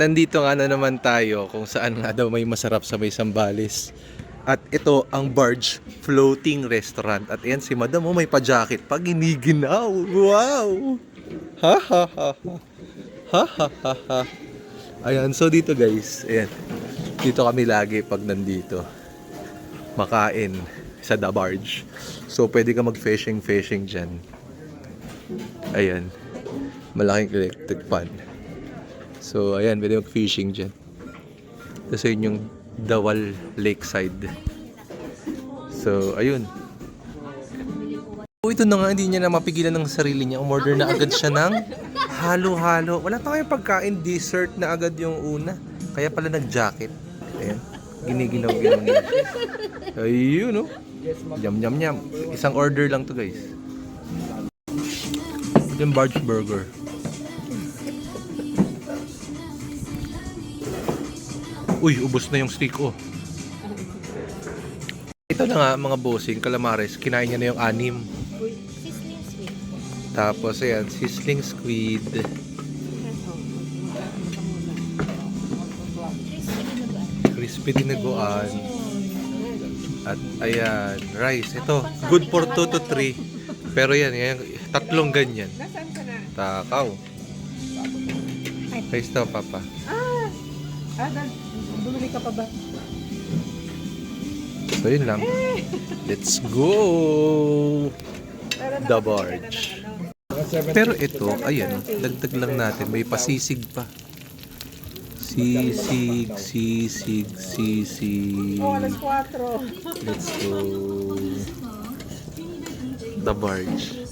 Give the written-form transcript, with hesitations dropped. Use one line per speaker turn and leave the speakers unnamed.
Nandito nga na naman tayo kung saan nga daw may masarap sa may Sambales. At ito ang Barge Floating Restaurant. At ayan si Madam, may pa-jacket pa, giniginaw. Wow! Ha ha ha ha. Ha ha ha ha. Ayan, so dito guys, ayan. Dito kami lagi pag nandito. Makain sa The Barge. So pwede ka mag-fishing dyan. Ayan. Malaking electric pan. So, ayan, pwede mag-fishing dyan. Tapos yun yung Dawal Lakeside. So, ayun. Ito na nga, hindi niya na mapigilan ng sarili niya. Umorder na agad siya ng halo-halo. Wala pa kayong pagkain, dessert na agad yung una. Kaya pala nag-jacket. Ayan. Giniginaw-ginaw niya. Ayun, no? Yum. Isang order lang to guys. Ito yung Barge Burger. Uy, ubos na yung steak, oh. Ito na nga, mga bossing, calamares. Kinain niya na yung 6.
Sizzling sweet.
Tapos, ayan, sizzling squid. Crispy dinaguan. At, ayan, rice. Ito, good for 2 to 3. Pero yan, 3 ganyan.
Nasaan ka na?
Takaw. Rice to, papa.
Bumili ka pa ba?
So yun lang. Let's go! The Barge. Pero ito, ayan, dagdag lang natin. May pasisig pa. Sisig.
Oh, alas 4.
Let's go. The Barge.